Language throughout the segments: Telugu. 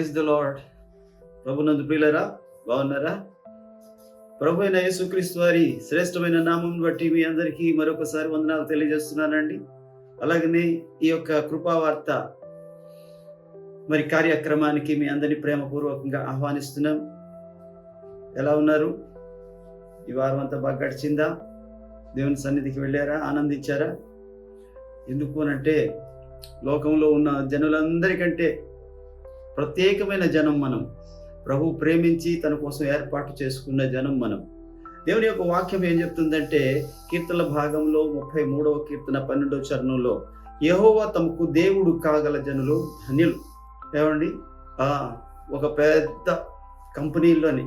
Praise the lord. ప్రభునందు ప్రియులరా, బాగున్నారా? ప్రభు అయిన యేసుక్రీస్తు వారి శ్రేష్టమైన నామం బట్టి మీ అందరికీ మరొకసారి వందనాలు తెలియజేస్తున్నానండి. అలాగనే ఈ యొక్క కృపావార్త కార్యక్రమానికి మీ అందరినీ ప్రేమపూర్వకంగా ఆహ్వానిస్తున్నాం. ఎలా ఉన్నారు? ఈ వారం అంతా బాగా గడిచిందా? దేవుని సన్నిధికి వెళ్ళారా? ఆనందించారా? ఎందుకు అనంటే లోకంలో ఉన్న జనులందరికంటే ప్రత్యేకమైన జనం మనం. ప్రభు ప్రేమించి తన కోసం ఏర్పాటు చేసుకున్న జనం మనం. దేవుని యొక్క వాక్యం ఏం చెప్తుందంటే కీర్తనల భాగంలో 33వ కీర్తన 12వ చరణంలో యెహోవా తమకు దేవుడు కాగల జనులు ధన్యులు. ఏమండి, ఒక పెద్ద కంపెనీలోని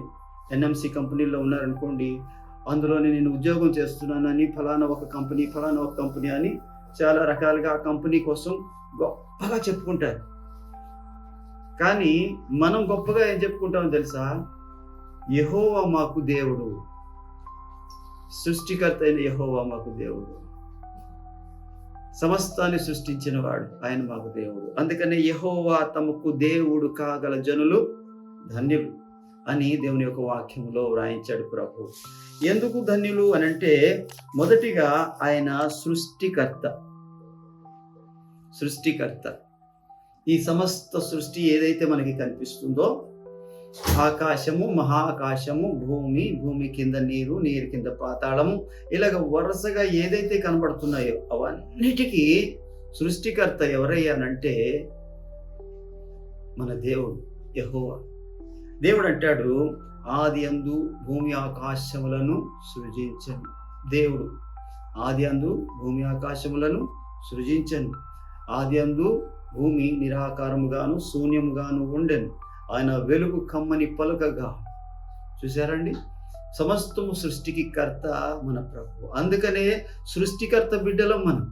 ఎన్ఎంసి కంపెనీలో ఉన్నారనుకోండి, అందులోని నేను ఉద్యోగం చేస్తున్నానని ఫలానా ఒక కంపెనీ అని చాలా రకాలుగా ఆ కంపెనీ కోసం గొప్పగా చెప్పుకుంటారు. కానీ మనం గొప్పగా ఏం చెప్పుకుంటామో తెలుసా? యెహోవా మాకు దేవుడు, సృష్టికర్త అయిన యెహోవా మాకు దేవుడు, సమస్తాన్ని సృష్టించిన వాడు ఆయన మాకు దేవుడు. అందుకనే యెహోవా తమకు దేవుడు కాగల జనులు ధన్యులు అని దేవుని యొక్క వాక్యంలో వ్రాయించాడు ప్రభు. ఎందుకు ధన్యులు అనంటే, మొదటిగా ఆయన సృష్టికర్త. ఈ సమస్త సృష్టి ఏదైతే మనకి కనిపిస్తుందో, ఆకాశము, మహాకాశము, భూమి కింద నీరు కింద పాతాళము, ఇలాగ వరుసగా ఏదైతే కనబడుతున్నాయో అవన్నిటికీ సృష్టికర్త ఎవరయ్యానంటే మన దేవుడు యెహోవా. దేవుడు అంటాడు, ఆదియందు భూమి ఆకాశములను సృజించను. దేవుడు ఆదియందు భూమి ఆకాశములను సృజించను. ఆదియందు భూమి నిరాకారముగాను శూన్యముగాను ఉండెను, ఆయన వెలుగు కమ్మని పలుకగా. చూశారండి, సమస్తము సృష్టికి కర్త మన ప్రభు. అందుకనే సృష్టికర్త బిడ్డలం మనం.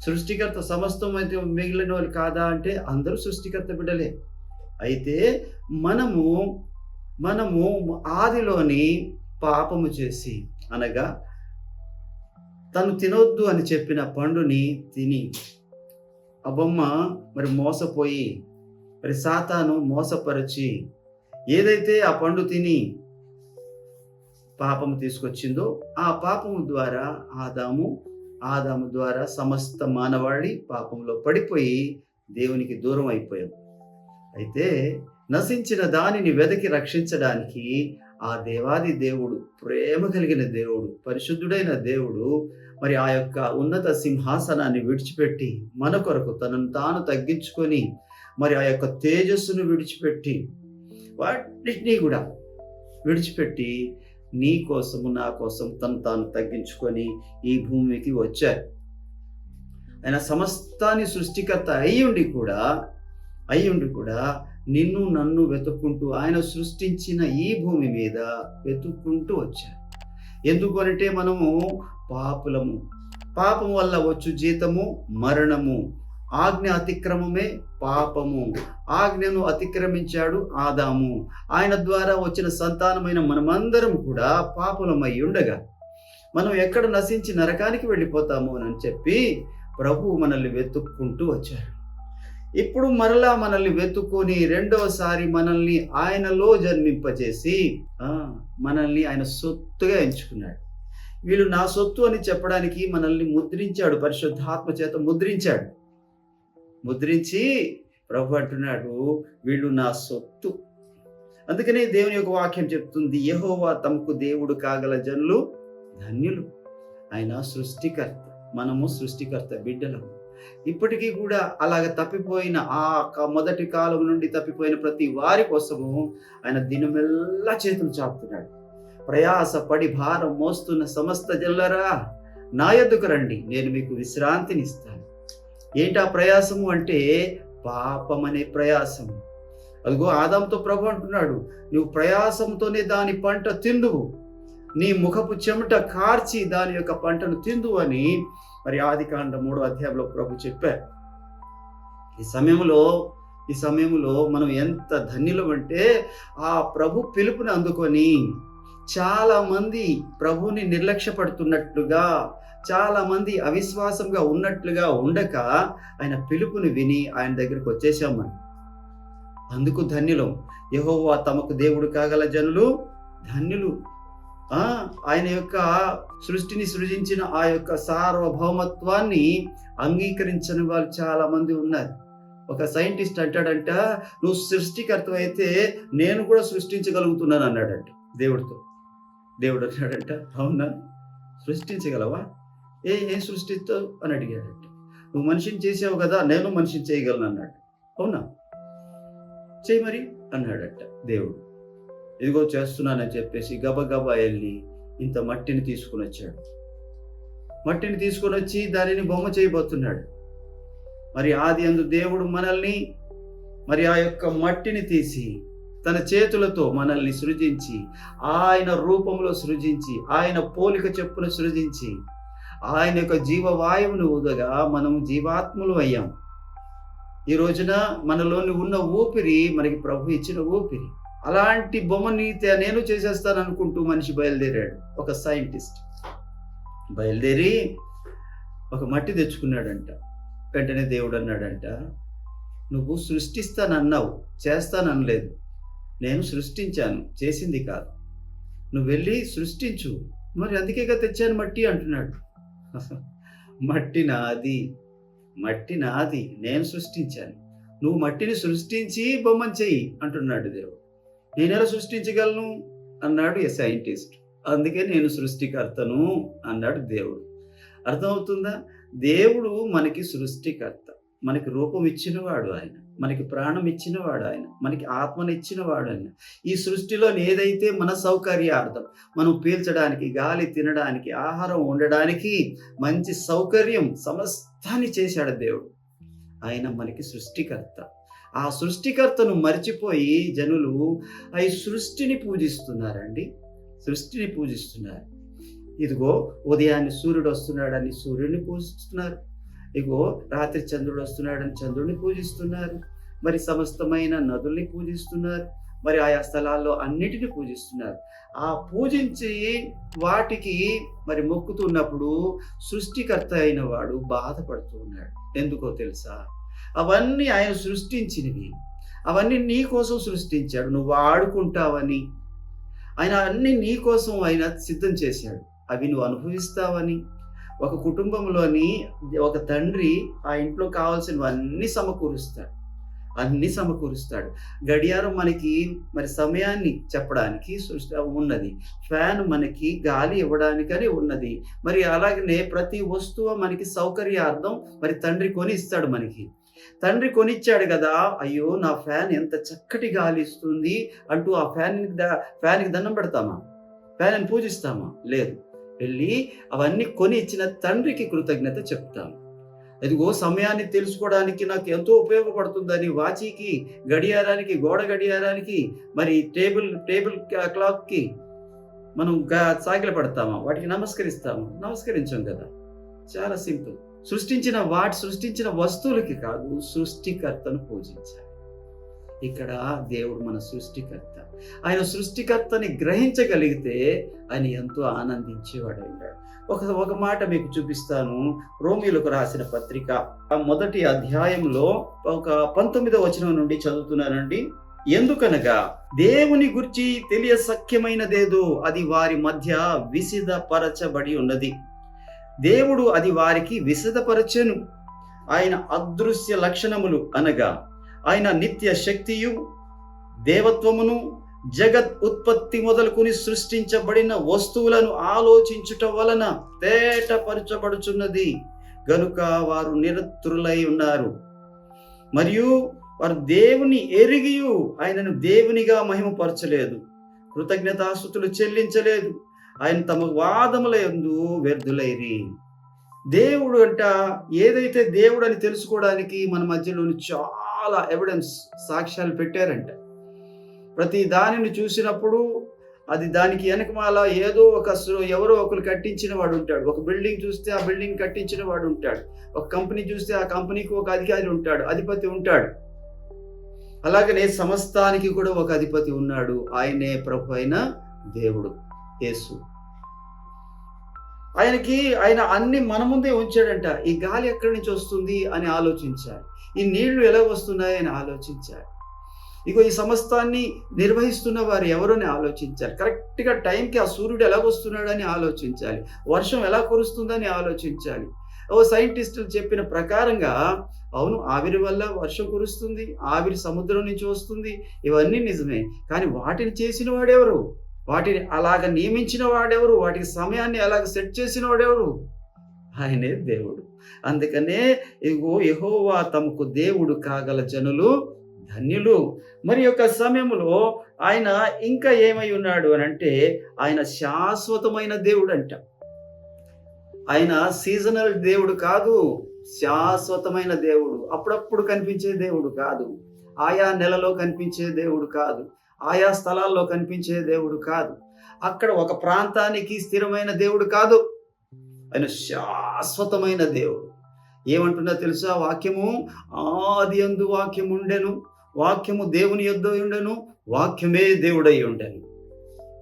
సృష్టికర్త సమస్తం అయితే మిగిలిన వాళ్ళు కాదా అంటే అందరూ సృష్టికర్త బిడ్డలే. అయితే మనము ఆదిలోని పాపము చేసి, అనగా తను తినొద్దు అని చెప్పిన పండుని తిని అబొమ్మ మోసపోయి సాతాను మోసపరిచి ఏదైతే ఆ పండు తిని పాపము తీసుకొచ్చిందో, ఆ పాపము ద్వారా ఆదాము ద్వారా సమస్త మానవాళి పాపంలో పడిపోయి దేవునికి దూరం అయిపోయాం. అయితే నశించిన దానిని వెదకి రక్షించడానికి ఆ దేవాది దేవుడు, ప్రేమ కలిగిన దేవుడు, పరిశుద్ధుడైన దేవుడు ఆ యొక్క ఉన్నత సింహాసనాన్ని విడిచిపెట్టి మన కొరకు తనను తాను తగ్గించుకొని ఆ యొక్క తేజస్సును విడిచిపెట్టి వాటిని కూడా విడిచిపెట్టి నీ కోసము నా కోసం తను తాను తగ్గించుకొని ఈ భూమికి వచ్చారు. ఆయన సమస్తాన్ని సృష్టికర్త అయ్యుండి కూడా నిన్ను నన్ను వెతుక్కుంటూ ఆయన సృష్టించిన ఈ భూమి మీద వెతుక్కుంటూ వచ్చారు. ఎందుకు అంటే మనము పాపులము. పాపం వల్ల వచ్చు జీతము మరణము. ఆజ్ఞ అతిక్రమమే పాపము. ఆజ్ఞను అతిక్రమించాడు ఆదాము. ఆయన ద్వారా వచ్చిన సంతానమైన మనమందరం కూడా పాపులమై ఉండగా మనం ఎక్కడ నశించి నరకానికి వెళ్ళిపోతాము అని చెప్పి ప్రభు మనల్ని వెతుక్కుంటూ వచ్చాడు. ఇప్పుడు మరలా మనల్ని వెతుక్కొని రెండవసారి మనల్ని ఆయనలో జన్మింపజేసి మనల్ని ఆయన సొత్తుగా ఎంచుకున్నాడు. వీళ్ళు నా సొత్తు అని చెప్పడానికి మనల్ని ముద్రించాడు, పరిశుద్ధాత్మ చేత ముద్రించి ప్రభు అంటున్నాడు, వీళ్ళు నా సొత్తు. అందుకనే దేవుని యొక్క వాక్యం చెప్తుంది, యెహోవా తమకు దేవుడు కాగల జనులు ధన్యులు. ఆయన సృష్టికర్త, మనము సృష్టికర్త బిడ్డలము. ఇప్పటికీ కూడా అలాగ తప్పిపోయిన మొదటి కాలం నుండి తప్పిపోయిన ప్రతి వారి కోసము ఆయన దినమెల్లా చేతులు చాపుతున్నాడు. ప్రయాసపడి భారం మోస్తున్న సమస్త జనులారా, నా యొద్దకు రండి, నేను మీకు విశ్రాంతినిస్తాను. ఏంటా ప్రయాసము అంటే పాపం అనే ప్రయాసము. అదిగో ఆదాముతో ప్రభు అంటున్నాడు, నువ్వు ప్రయాసంతోనే దాని పంట తిందువు, నీ ముఖపు చెమట కార్చి దాని యొక్క పంటను తిందువు అని ఆదికాండం 3వ అధ్యాయంలో ప్రభు చెప్పారు. ఈ సమయంలో మనం ఎంత ధన్యులం అంటే ఆ ప్రభు పిలుపుని అందుకొని చాలా మంది ప్రభుని నిర్లక్ష్యపడుతున్నట్లుగా, చాలా మంది అవిశ్వాసంగా ఉన్నట్లుగా ఉండక ఆయన పిలుపుని విని ఆయన దగ్గరికి వచ్చేసాం మనం. అందుకు ధన్యులం. యెహోవా తమకు దేవుడు కాగల జనులు ధన్యులు. ఆయన యొక్క సృష్టిని సృజించిన ఆ యొక్క సార్వభౌమత్వాన్ని అంగీకరించని వాళ్ళు చాలా మంది ఉన్నారు. ఒక సైంటిస్ట్ అంటాడంట, నువ్వు సృష్టికర్త అయితే నేను కూడా సృష్టించగలుగుతున్నాను అన్నాడంట దేవుడితో. దేవుడు అన్నాడంట, అవునా, సృష్టించగలవా? ఏం సృష్టిస్తావు అని అడిగాడంట. నువ్వు మనిషిని చేసావు కదా, నేను మనిషిని చేయగలను అన్నాడు. అవునా, చేయి మరి అన్నాడట దేవుడు. ఇదిగో చేస్తున్నానని చెప్పేసి గబగబా వెళ్ళి ఇంత మట్టిని తీసుకుని వచ్చాడు. మట్టిని తీసుకొని వచ్చి దానిని బొమ్మ చేయబోతున్నాడు. మరి ఆదియందు దేవుడు మనల్ని మరి ఆ యొక్క మట్టిని తీసి తన చేతులతో మనల్ని సృజించి, ఆయన రూపంలో సృజించి, ఆయన పోలిక చెప్పున సృజించి, ఆయన యొక్క జీవవాయువును ఊదగా మనం జీవాత్మలు అయ్యాం. ఈ రోజున మనలోని ఉన్న ఊపిరి మనకి ప్రభు ఇచ్చిన ఊపిరి. అలాంటి బొమ్మని నేను చేసేస్తాను అనుకుంటూ మనిషి బయలుదేరాడు. ఒక సైంటిస్ట్ బయలుదేరి ఒక మట్టి తెచ్చుకున్నాడంట. వెంటనే దేవుడు అన్నాడంట, నువ్వు సృష్టిస్తానన్నావు, చేస్తాననలేదు. నేను సృష్టించాను, చేసింది కాదు. నువ్వు వెళ్ళి సృష్టించు. మరి అందుకేగా తెచ్చాను మట్టి అంటున్నాడు. మట్టి నాది, నేను సృష్టించాను. నువ్వు మట్టిని సృష్టించి బొమ్మను చెయ్యి అంటున్నాడు దేవుడు. నేనెలా సృష్టించగలను అన్నాడు ఏ సైంటిస్ట్. అందుకే నేను సృష్టికర్తను అన్నాడు దేవుడు. అర్థమవుతుందా? దేవుడు మనకి సృష్టికర్త, మనకి రూపం ఇచ్చినవాడు ఆయన, మనకి ప్రాణం ఇచ్చినవాడు ఆయన, మనకి ఆత్మనిచ్చినవాడు ఆయన. ఈ సృష్టిలో ఏదైతే మన సౌకర్యార్థం, మనం పీల్చడానికి, గాలి తినడానికి, ఆహారం ఉండడానికి మంచి సౌకర్యం సమస్తాన్ని చేశాడు దేవుడు. ఆయన మనకి సృష్టికర్త. ఆ సృష్టికర్తను మర్చిపోయి జనులు ఈ సృష్టిని పూజిస్తున్నారండి. సృష్టిని పూజిస్తున్నారు. ఇదిగో ఉదయాన్నే సూర్యుడు వస్తున్నాడని సూర్యుడిని పూజిస్తున్నారు. ఇదిగో రాత్రి చంద్రుడు వస్తున్నాడని చంద్రుడిని పూజిస్తున్నారు. మరి సమస్తమైన నదుల్ని పూజిస్తున్నారు. మరి ఆయా స్థలాల్లో అన్నిటిని పూజిస్తున్నారు. ఆ పూజించి వాటికి మరి మొక్కుతున్నప్పుడు సృష్టికర్త అయిన వాడు బాధపడుతూ ఉన్నాడు. ఎందుకో తెలుసా? అవన్నీ ఆయన సృష్టించినవి, అవన్నీ నీ కోసం సృష్టించాడు, నువ్వు వాడుకుంటావని. ఆయన అన్ని నీ కోసం ఆయన సిద్ధం చేశాడు, అవి నువ్వు అనుభవిస్తావని. ఒక కుటుంబంలోని ఒక తండ్రి ఆ ఇంట్లో కావాల్సినవన్నీ సమకూరుస్తాడు. గడియారం మనకి మరి సమయాన్ని చెప్పడానికి ఉన్నది. ఫ్యాన్ మనకి గాలి ఇవ్వడానికని ఉన్నది. మరి అలాగనే ప్రతి వస్తువు మనకి సౌకర్యార్థం మరి తండ్రి కొని ఇస్తాడు మనకి. తండ్రి కొనిచ్చాడు కదా, అయ్యో నా ఫ్యాన్ ఎంత చక్కటి గాలి ఇస్తుంది అంటూ ఆ ఫ్యాన్కి దండం పెడతామా? ఫ్యాన్ని పూజిస్తామా? లేదు. వెళ్ళి అవన్నీ కొని ఇచ్చిన తండ్రికి కృతజ్ఞత చెప్తాము. ఇదిగో సమయాన్ని తెలుసుకోవడానికి నాకు ఎంతో ఉపయోగపడుతుందని వాచీకి, గడియారానికి, గోడ గడియారానికి, మరి టేబుల్ క్లాక్కి మనం సాగిల పడతామా? వాటికి నమస్కరించాం కదా. చాలా సింపుల్. సృష్టించిన వస్తువులకి కాదు, సృష్టికర్తను పూజించాలి. ఇక్కడ దేవుడు మన సృష్టికర్త. ఆయన సృష్టికర్తని గ్రహించగలిగితే ఆయన ఎంతో ఆనందించేవాడు అయ్యాడు. ఒక మాట మీకు చూపిస్తాను. రోమీయులకు రాసిన పత్రిక మొదటి అధ్యాయంలో 19వ వచనం నుండి చదువుతున్నానండి. ఎందుకనగా దేవుని గురించి తెలియసఖ్యమైనదేదో అది వారి మధ్య విసిదపరచబడి ఉన్నది. దేవుడు అది వారికి విశదపరచెను. ఆయన అదృశ్య లక్షణములు అనగా ఆయన నిత్య శక్తియు దేవత్వమును జగత్ ఉత్పత్తి మొదలుకొని సృష్టించబడిన వస్తువులను ఆలోచించుట వలన తేటపరచబడుచున్నది. గనుక వారు నిరతులై ఉన్నారు. మరియు వారు దేవుని ఎరిగియు ఆయనను దేవునిగా మహిమపరచలేదు, కృతజ్ఞతాస్తుతులు చెల్లించలేదు. ఆయన తమ వాదముల యందు వ్యర్థులైరి. దేవుడు ఏదైతే దేవుడు అని తెలుసుకోవడానికి మన మధ్యలోని చాలా ఎవిడెన్స్, సాక్ష్యాలు పెట్టారంట. ప్రతి దానిని చూసినప్పుడు అది దానికి వెనకమాల ఎవరో ఒకరు కట్టించిన వాడు ఉంటాడు. ఒక బిల్డింగ్ చూస్తే ఆ బిల్డింగ్ కట్టించిన వాడు ఉంటాడు. ఒక కంపెనీ చూస్తే ఆ కంపెనీకి ఒక అధికారి ఉంటాడు, అధిపతి ఉంటాడు. అలాగనే సమస్తానికి కూడా ఒక అధిపతి ఉన్నాడు. ఆయనే ప్రభు అయిన దేవుడు యేసు. ఆయన అన్ని మన ముందే ఉంచాడంట. ఈ గాలి ఎక్కడి నుంచి వస్తుంది అని ఆలోచించాలి. ఈ నీళ్లు ఎలా వస్తున్నాయి అని ఆలోచించాలి. ఇగో ఈ సమస్తాన్ని నిర్వహిస్తున్న వారు ఎవరని ఆలోచించాలి. కరెక్ట్‌గా టైంకి ఆ సూర్యుడు ఎలాగొస్తున్నాడని ఆలోచించాలి. వర్షం ఎలా కురుస్తుందని ఆలోచించాలి. సైంటిస్టులు చెప్పిన ప్రకారంగా అవును, ఆవిరి వల్ల వర్షం కురుస్తుంది, ఆవిరి సముద్రం నుంచి వస్తుంది, ఇవన్నీ నిజమే. కానీ వాటిని చేసిన వాడెవరు? వాటిని అలాగ నియమించిన వాడెవరు? వాటికి సమయాన్ని అలాగ సెట్ చేసిన వాడెవరు? ఆయనే దేవుడు. అందుకనే ఇగో యెహోవా తమకు దేవుడు కాగల జనులు ధన్యులు. మరి యొక్క సమయంలో ఆయన ఇంకా ఏమై ఉన్నాడు అనంటే, ఆయన శాశ్వతమైన దేవుడంట. ఆయన సీజనల్ దేవుడు కాదు, శాశ్వతమైన దేవుడు. అప్పుడప్పుడు కనిపించే దేవుడు కాదు, ఆయా నెలలో కనిపించే దేవుడు కాదు, ఆయా స్థలాల్లో కనిపించే దేవుడు కాదు, అక్కడ ఒక ప్రాంతానికి స్థిరమైన దేవుడు కాదు. ఆయన శాశ్వతమైన దేవుడు. ఏమంటున్నా తెలుసా వాక్యము? ఆదియందు వాక్యం ఉండెను, వాక్యము దేవుని యొద్ద ఉండెను, వాక్యమే దేవుడై ఉండెను.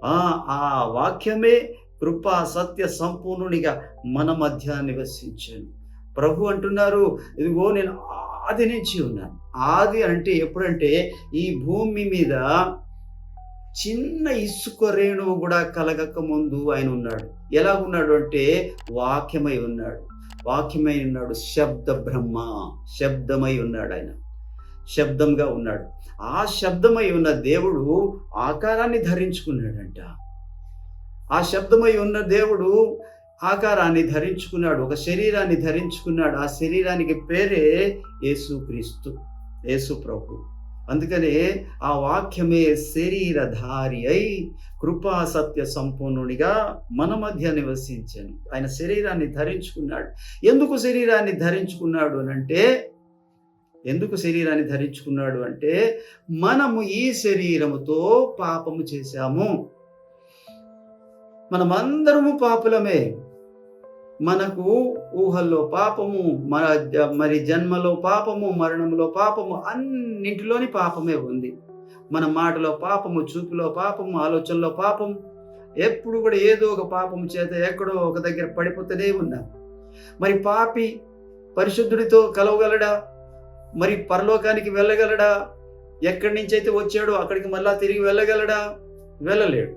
ఆ వాక్యమే కృపా సత్య సంపూర్ణునిగా మన మధ్య నివసించాను. ప్రభు అంటున్నారు, ఇదిగో నేను ఆది నుంచి ఉన్నాను. ఆది అంటే ఎప్పుడంటే ఈ భూమి మీద చిన్న ఇసుక రేణువు కూడా కలగక ముందు ఆయన ఉన్నాడు. ఎలా ఉన్నాడు అంటే వాక్యమై ఉన్నాడు. వాక్యమై ఉన్నాడు, శబ్ద బ్రహ్మ, శబ్దమై ఉన్నాడు. ఆయన శబ్దంగా ఉన్నాడు. ఆ శబ్దమై ఉన్న దేవుడు ఆకారాన్ని ధరించుకున్నాడంట. ఆ శబ్దమై ఉన్న దేవుడు ఆకారాన్ని ధరించుకున్నాడు, ఒక శరీరాన్ని ధరించుకున్నాడు. ఆ శరీరానికి పేరే యేసుక్రీస్తు, యేసు ప్రభు. అందుకనే ఆ వాక్యమే శరీరధారి అయి కృపా సత్య సంపూర్ణునిగా మన మధ్య నివసించాను. ఆయన శరీరాన్ని ధరించుకున్నాడు. ఎందుకు శరీరాన్ని ధరించుకున్నాడు అనంటే, ఎందుకు శరీరాన్ని ధరించుకున్నాడు అంటే, మనము ఈ శరీరముతో పాపము చేశాము. మనమందరము పాపులమే. మనకు ఊహల్లో పాపము, మరి జన్మలో పాపము, మరణంలో పాపము, అన్నింటిలోని పాపమే ఉంది. మన మాటలో పాపము, చూపులో పాపము, ఆలోచనలో పాపము, ఎప్పుడు కూడా ఏదో ఒక పాపము చేత ఎక్కడో ఒక దగ్గర పడిపోతూనే ఉన్నాం. మరి పాపి పరిశుద్ధుడితో కలవగలడా? మరి పరలోకానికి వెళ్ళగలడా? ఎక్కడి నుంచి అయితే వచ్చాడో అక్కడికి మళ్ళా తిరిగి వెళ్ళగలడా? వెళ్ళలేడు.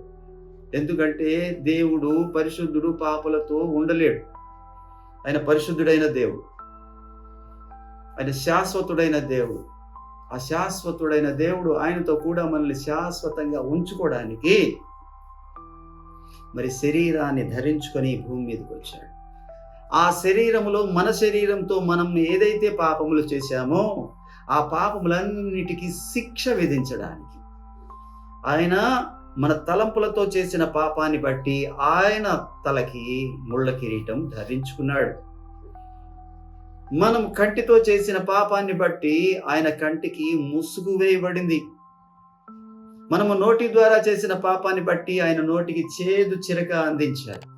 ఎందుకంటే దేవుడు పరిశుద్ధుడు, పాపలతో ఉండలేడు. ఆయన పరిశుద్ధుడైన దేవుడు, ఆయన శాశ్వతుడైన దేవుడు. ఆ శాశ్వతుడైన దేవుడు ఆయనతో కూడా మనల్ని శాశ్వతంగా ఉంచుకోవడానికి మరి శరీరాన్ని ధరించుకొని భూమి మీదకి వచ్చాడు. ఆ శరీరములో మన శరీరంతో మనం ఏదైతే పాపములు చేశామో ఆ పాపములన్నిటికీ శిక్ష విధించడానికి ఆయన మన తలంపులతో చేసిన పాపాన్ని బట్టి ఆయన తలకి ముళ్ళ కిరీటం ధరించుకున్నాడు. మనం కంటితో చేసిన పాపాన్ని బట్టి ఆయన కంటికి ముసుగు వేయబడింది. మనము నోటి ద్వారా చేసిన పాపాన్ని బట్టి ఆయన నోటికి చేదు చిరక అందించారు.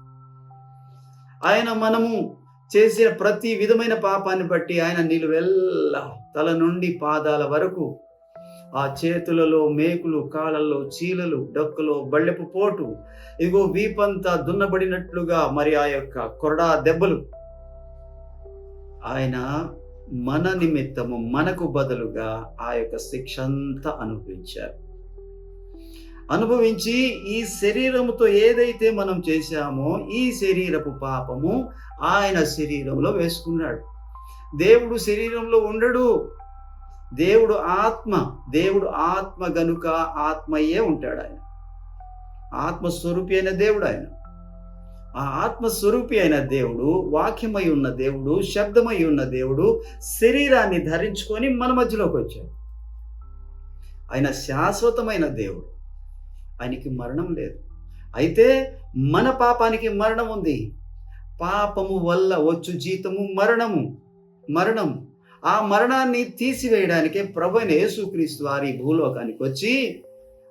ఆయన మనము చేసిన ప్రతి విధమైన పాపాన్ని బట్టి ఆయన నిలువెల్లా తల నుండి పాదాల వరకు, ఆ చేతులలో మేకులు, కాళ్ళల్లో చీలలు, డొక్కలో బళ్ళెపు పోటు, ఇగో వీపంతా దున్నబడినట్లుగా మరి ఆ యొక్క కొరడా దెబ్బలు ఆయన మన నిమిత్తము మనకు బదులుగా ఆ యొక్క శిక్ష అంతా అనుభవించి ఈ శరీరముతో ఏదైతే మనం చేశామో ఈ శరీరపు పాపము ఆయన శరీరంలో వేసుకున్నాడు. దేవుడు శరీరంలో ఉండడు. దేవుడు ఆత్మ. దేవుడు ఆత్మ గనుక ఆత్మయే ఉంటాడు. ఆయన ఆత్మస్వరూపి అయిన దేవుడు. ఆయన ఆ ఆత్మస్వరూపి అయిన దేవుడు, వాక్యమై ఉన్న దేవుడు, శబ్దమై ఉన్న దేవుడు శరీరాన్ని ధరించుకొని మన మధ్యలోకి వచ్చాడు. ఆయన శాశ్వతమైన దేవుడు. ఆయనకి మరణం లేదు. అయితే మన పాపానికి మరణం ఉంది. పాపము వల్ల వచ్చు జీతము మరణము. ఆ మరణాన్ని తీసివేయడానికే ప్రభువైన యేసుక్రీస్తు వారి భూలోకానికి వచ్చి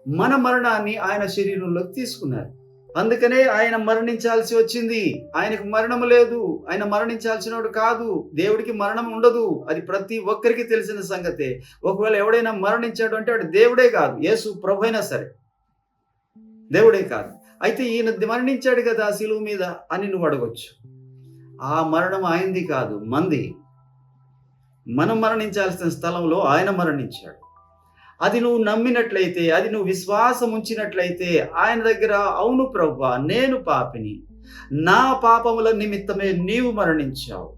మన మరణాన్ని ఆయన శరీరంలోకి తీసుకున్నారు. అందుకనే ఆయన మరణించాల్సి వచ్చింది. ఆయనకు మరణం లేదు. ఆయన మరణించాల్సినవాడు కాదు. దేవుడికి మరణం ఉండదు. అది ప్రతి ఒక్కరికి తెలిసిన సంగతే. ఒకవేళ ఎవడైనా మరణించాడు అంటే వాడు దేవుడే కాదు. యేసు ప్రభు అయినా సరే దేవుడే కాదు. అయితే ఈయన మరణించాడు కదా శిలువ మీద అని నువ్వు అడగొచ్చు. ఆ మరణం ఆయనది కాదు, మంది. మనం మరణించాల్సిన స్థలంలో ఆయన మరణించాడు. అది నువ్వు నమ్మినట్లయితే, అది నువ్వు విశ్వాసం ఉంచినట్లయితే ఆయన దగ్గర, అవును ప్రభువా నేను పాపిని, నా పాపముల నిమిత్తమే నీవు మరణించావు,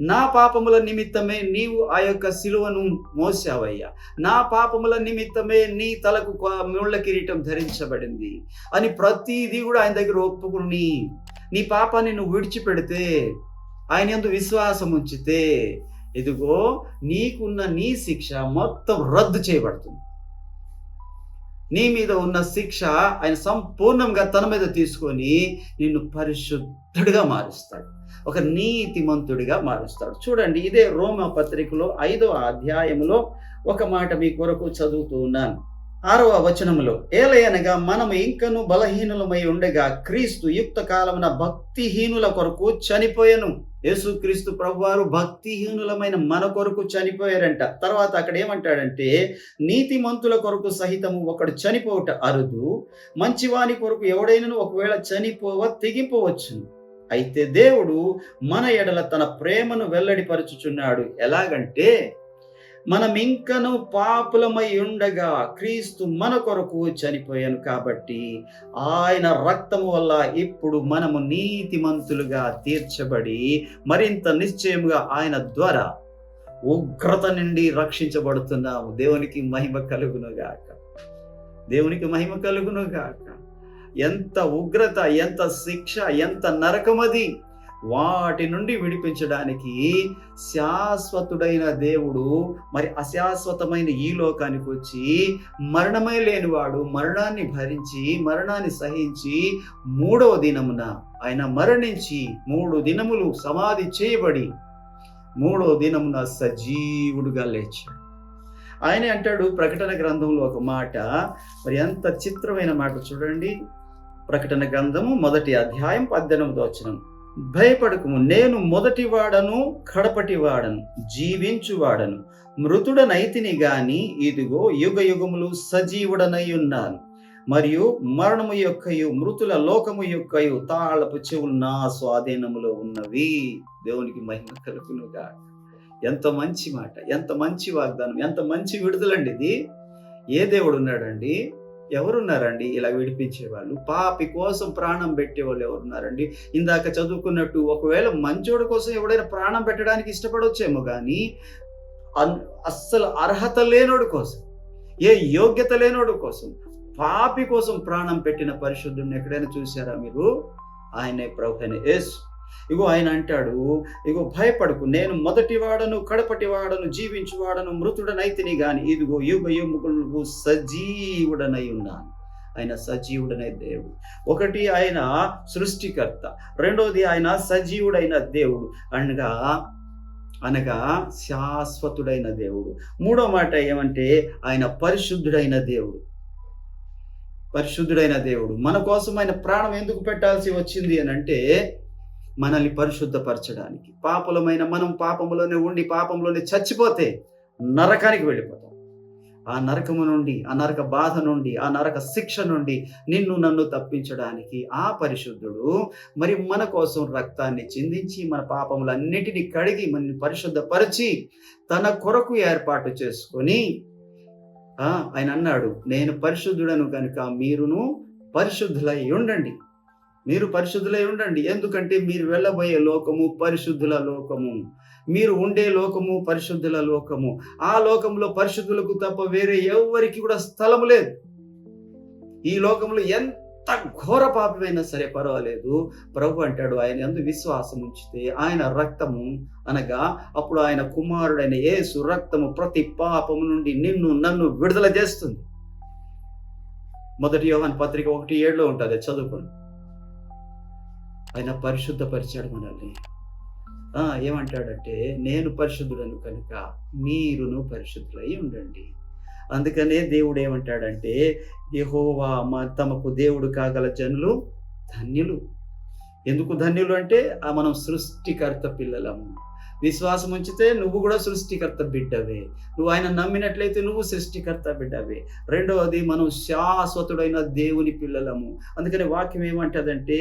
నా పాపముల నిమిత్తమే నీవు ఆ యొక్క సిలువను మోసావయ్యా, నా పాపముల నిమిత్తమే నీ తలకు ముళ్ళ కిరీటం ధరించబడింది అని ప్రతిదీ కూడా ఆయన దగ్గర ఒప్పుకుని నీ పాపాన్ని నువ్వు విడిచిపెడితే, ఆయన యందు విశ్వాసం ఉంచితే, ఇదిగో నీకున్న నీ శిక్ష మొత్తం రద్దు చేయబడుతుంది. నీ మీద ఉన్న శిక్ష ఆయన సంపూర్ణంగా తన మీద తీసుకొని నిన్ను పరిశుద్ధుడిగా మారుస్తాడు, ఒక నీతిమంతుడిగా మారుస్తాడు. చూడండి, ఇదే రోమా పత్రికలో 5వ అధ్యాయములో ఒక మాట మీ కొరకు చదువుతూ ఉన్నాను. 6వ వచనములో, ఏలయనగా మనము ఇంకను బలహీనులమై ఉండగా క్రీస్తు యుక్త కాలమున భక్తిహీనుల కొరకు చనిపోయెను. యేసుక్రీస్తు ప్రభువారు భక్తిహీనులమైన మన కొరకు చనిపోయారంట. తర్వాత అక్కడ ఏమంటాడంటే, నీతిమంతుల కొరకు సహితము ఒకడు చనిపోవట అరుదు, మంచివాని కొరకు ఎవడైనను ఒకవేళ తెగిపోవచ్చును. అయితే దేవుడు మన ఎడల తన ప్రేమను వెల్లడిపరచుచున్నాడు. ఎలాగంటే, మనం ఇంకను పాపులమై ఉండగా క్రీస్తు మన కొరకు చనిపోయాను కాబట్టి ఆయన రక్తము వల్ల ఇప్పుడు మనము నీతిమంతులుగా తీర్చబడి మరింత నిశ్చయముగా ఆయన ద్వారా ఉగ్రత నుండి రక్షించబడుతున్నాము. దేవునికి మహిమ కలుగునుగాక, దేవునికి మహిమ కలుగునుగాక. ఎంత ఉగ్రత, ఎంత శిక్ష, ఎంత నరకమది! వాటి నుండి విడిపించడానికి శాశ్వతుడైన దేవుడు మరి అశాశ్వతమైన ఈ లోకానికి వచ్చి మరణమే లేనివాడు మరణాన్ని భరించి, మరణాన్ని సహించి 3వ దినమున ఆయన మరణించి 3 దినములు సమాధి చేయబడి 3వ దినమున సజీవుడుగా లేచాడు. ఆయన అంటాడు ప్రకటన గ్రంథంలో ఒక మాట, మరి ఎంత చిత్రమైన మాట చూడండి. ప్రకటన గ్రంథము 1వ అధ్యాయం 18వ వచనం, భయపడకుము, నేను మొదటివాడను కడపటివాడను, జీవించువాడను, మృతుడనైతిని గాని ఇదిగో యుగ యుగములు సజీవుడనై ఉన్నాను, మరియు మరణము యొక్కయు మృతుల లోకము యొక్కయు తాళపు చెవులు నా స్వాధీనములో ఉన్నవి. దేవునికి మహిమ కలుగునుగా. ఎంత మంచి మాట, ఎంత మంచి వాగ్దానం, ఎంత మంచి విడుదలండి ఇది. ఏ దేవుడు ఉన్నాడండి? ఎవరున్నారండి ఇలా విడిపించేవాళ్ళు? పాపి కోసం ప్రాణం పెట్టేవాళ్ళు ఎవరున్నారండి? ఇందాక చదువుకున్నట్టు ఒకవేళ మంచోడు కోసం ఎవడైనా ప్రాణం పెట్టడానికి ఇష్టపడొచ్చేమో కానీ అస్సలు అర్హత లేనోడు కోసం, ఏ యోగ్యత లేనోడు కోసం, పాపి కోసం ప్రాణం పెట్టిన పరిశుద్ధుడిని ఎక్కడైనా చూసారా మీరు? ఆయనే ప్రభువైన యేసు. ఇగో ఆయన అంటాడు, ఇగో భయపడకు, నేను మొదటివాడను కడపటివాడను, జీవించువాడను, మృతుడనైతిని గాని ఇదిగో యుగ యుగములకు సజీవుడనై ఉన్నాను. ఆయన సజీవుడనే దేవుడు. ఒకటి ఆయన సృష్టికర్త, రెండోది ఆయన సజీవుడైన దేవుడు అనగా శాశ్వతుడైన దేవుడు. 3వ మాట ఏమంటే ఆయన పరిశుద్ధుడైన దేవుడు. పరిశుద్ధుడైన దేవుడు మన కోసం ఆయన ప్రాణం ఎందుకు పెట్టాల్సి వచ్చింది అని అంటే, మనల్ని పరిశుద్ధపరచడానికి. పాపలమైన మనం పాపంలోనే ఉండి పాపంలోనే చచ్చిపోతే నరకానికి వెళ్ళిపోతాం. ఆ నరకము నుండి, ఆ నరక బాధ నుండి, ఆ నరక శిక్ష నుండి నిన్ను నన్ను తప్పించడానికి ఆ పరిశుద్ధుడు మరి మన కోసం రక్తాన్ని చిందించి మన పాపములన్నిటినీ కడిగి మనల్ని పరిశుద్ధపరిచి తన కొరకు ఏర్పాటు చేసుకొని ఆయన అన్నాడు, నేను పరిశుద్ధుడను కనుక మీరును పరిశుద్ధులై ఉండండి. మీరు పరిశుద్ధులై ఉండండి. ఎందుకంటే మీరు వెళ్ళబోయే లోకము పరిశుద్ధుల లోకము, మీరు ఉండే లోకము పరిశుద్ధుల లోకము. ఆ లోకంలో పరిశుద్ధులకు తప్ప వేరే ఎవరికి కూడా స్థలము లేదు. ఈ లోకంలో ఎంత ఘోర పాపమైనా సరే పర్వాలేదు, ప్రభు అంటాడు ఆయన యందు విశ్వాసం ఉంచితే ఆయన రక్తము అనగా అప్పుడు ఆయన కుమారుడైన యేసు రక్తము ప్రతి పాపము నుండి నిన్ను నన్ను విడుదల చేస్తుంది. 1 యోహాను పత్రిక 1:7 ఉంటుంది, చదువుకోండి. ఆయన పరిశుద్ధపరిచాడు మనల్ని. ఏమంటాడంటే, నేను పరిశుద్ధుడను కనుక మీరును పరిశుద్ధులై ఉండండి. అందుకనే దేవుడు ఏమంటాడంటే, యెహోవా తమకు దేవుడు కాగల జనులు ధన్యులు. ఎందుకు ధన్యులు అంటే మనం సృష్టికర్త పిల్లలము. విశ్వాసం ఉంచితే నువ్వు కూడా సృష్టికర్త బిడ్డవే. నువ్వు ఆయన నమ్మినట్లయితే నువ్వు సృష్టికర్త బిడ్డవే. రెండవది, మనం శాశ్వతుడైన దేవుని పిల్లలము. అందుకని వాక్యం ఏమంటదంటే,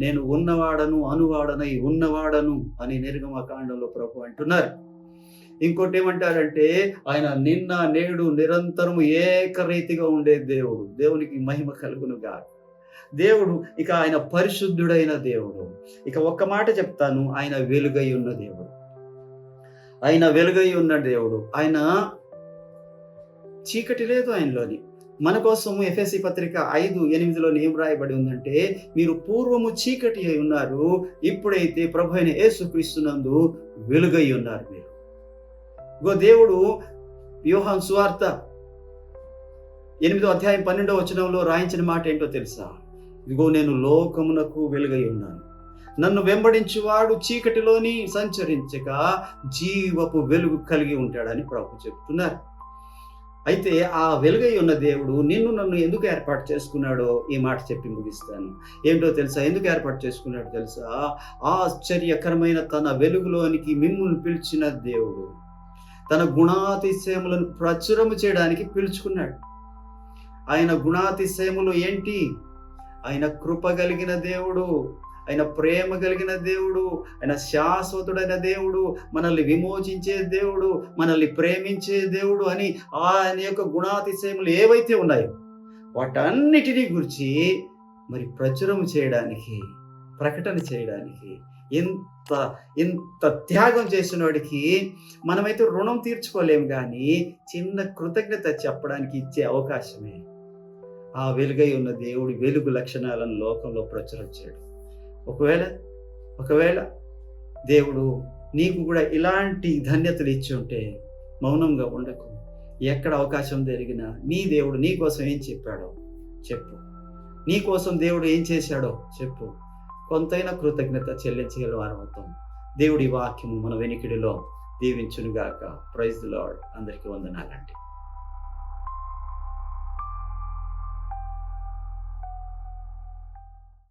నేను ఉన్నవాడను అనువాడనై ఉన్నవాడను అని నిర్గమకాండంలో ప్రభు అంటున్నారు. ఇంకోటి ఏమంటాడంటే ఆయన నిన్న నేడు నిరంతరము ఏకరీతిగా ఉండే దేవుడు. దేవునికి మహిమ కలుగునుగా. దేవుడు ఇక ఆయన పరిశుద్ధుడైన దేవుడు. ఇక ఒక్క మాట చెప్తాను, ఆయన వెలుగై ఉన్న దేవుడు. ఆయన వెలుగై ఉన్న దేవుడు. ఆయన చీకటి లేదు ఆయనలోని. మన కోసము ఎఫెసీ పత్రిక 5:8లో ఏం రాయబడి ఉందంటే, మీరు పూర్వము చీకటి అయి ఉన్నారు, ఇప్పుడైతే ప్రభు అయిన యేసుక్రీస్తునందు వెలుగై ఉన్నారు మీరు. ఇగో దేవుడు యోహాను సువార్త 8:12 రాయించిన మాట ఏంటో తెలుసా? ఇదిగో నేను లోకమునకు వెలుగై ఉన్నాను, నన్ను వెంబడించువాడు చీకటిలోని సంచరించక జీవపు వెలుగు కలిగి ఉంటాడని ప్రభు చెప్తున్నారు. అయితే ఆ వెలుగై ఉన్న దేవుడు నిన్ను నన్ను ఎందుకు ఏర్పాటు చేసుకున్నాడో ఈ మాట చెప్పి ముగిస్తాను. ఏంటో తెలుసా? ఎందుకు ఏర్పాటు చేసుకున్నాడో తెలుసా? ఆశ్చర్యకరమైన తన వెలుగులోనికి మిమ్ముల్ని పిలిచిన దేవుడు తన గుణాతిశయములను ప్రచురము చేయడానికి పిలుచుకున్నాడు. ఆయన గుణాతిశయములు ఏంటి? ఆయన కృప కలిగిన దేవుడు, ఆయన ప్రేమ కలిగిన దేవుడు, ఆయన శాశ్వతుడైన దేవుడు, మనల్ని విమోచించే దేవుడు, మనల్ని ప్రేమించే దేవుడు అని ఆయన యొక్క గుణాతిశయములు ఏవైతే ఉన్నాయో వాటన్నిటినీ గురించి మరి ప్రచురం చేయడానికి, ప్రకటన చేయడానికి ఇంత త్యాగం చేసిన వాడికి మనమైతే రుణం తీర్చుకోలేము, కానీ చిన్న కృతజ్ఞత చెప్పడానికి ఇచ్చే అవకాశమే ఆ వెలుగై ఉన్న దేవుడి వెలుగు లక్షణాలను లోకంలో ప్రచురించాడు. ఒకవేళ దేవుడు నీకు కూడా ఇలాంటి ధన్యతలు ఇచ్చి ఉంటే మౌనంగా ఉండకు. ఎక్కడ అవకాశం జరిగినా నీ దేవుడు నీ కోసం ఏం చెప్పాడో చెప్పు, నీ కోసం దేవుడు ఏం చేశాడో చెప్పు. కొంతైనా కృతజ్ఞత చెల్లించగల వారమవుతాం. దేవుడి వాక్యము మన వెనికిడిలో దీవించునుగాక. Praise the lord. అందరికీ వందనాలండి.